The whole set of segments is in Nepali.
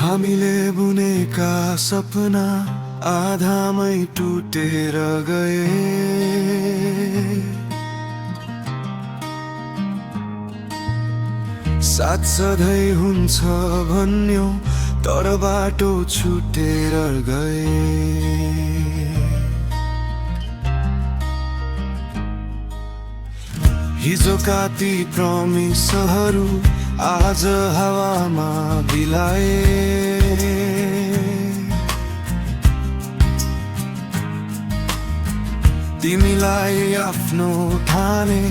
हामीले बुनेका सपना आधामै टुटेर गए। साथ सधैँ हुन्छ भन्यो तर बाटो छुटेर गए। हिजोका ती प्रमिसहरू आज हावामा बिलाए। तिमीलाई आफ्नो ठाने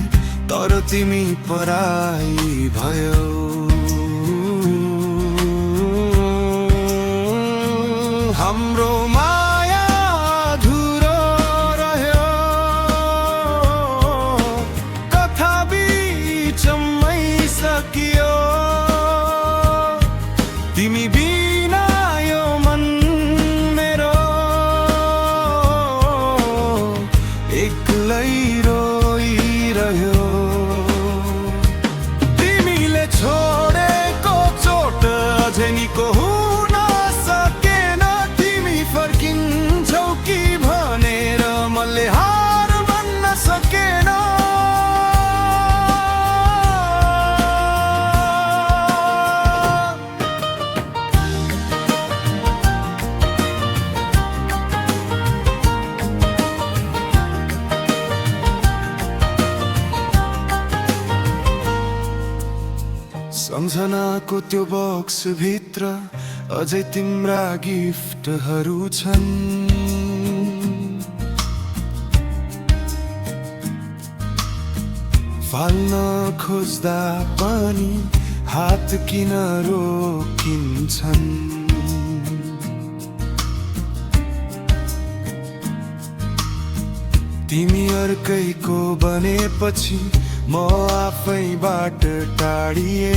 तर तिमी पराई भयो। हाम्रो माया अधुरो रह्यो, कथा बिचमै सकियो। तिमी बिना यो मन मेरो एक्लै रोइरह्यो। तिमीले छोडेको चोट अझै निको हुन सकेन। तिमी फर्किन्छौ कि भनेर मैले हार भन्न सकेन। सम्झनाको त्यो बक्स भित्र अझै तिम्रा गिफ्टहरू छन्। फाल्न खोज्दा पनि हात किन रोकिन्छन्। तिमी अर्कैको बनेपछि म आफैबाट टाढिए।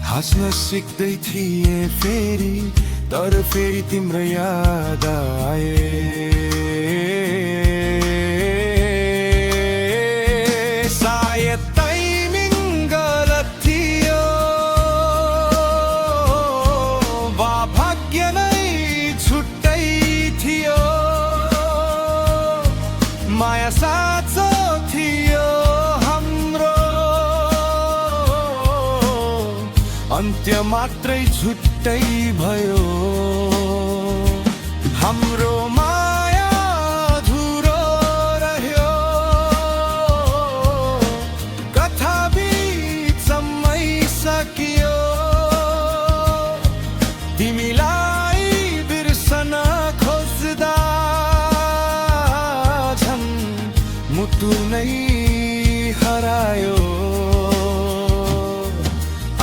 हाँस्न सिक्दै थिए फेरि तर फेरि तिम्रो याद आए। सायद टाइमिङ गलत थियो वा भाग्य नै छुट्टै थियो। माया साँचो थियो हाम्रो, अन्त्य मात्रै छुट्टै भयो। हाम्रो माया अधुरो रह्यो, कथा बिचमै सकियो। तिमीलाई बिर्सन खोज्दा मुटु नै हरायो।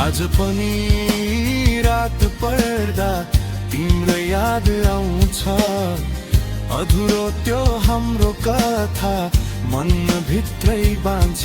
आज पनि रात पर्दा तिम्रो याद आउँछ। अधुरो त्यो हाम्रो कथा मन भित्रै बाँध्छ।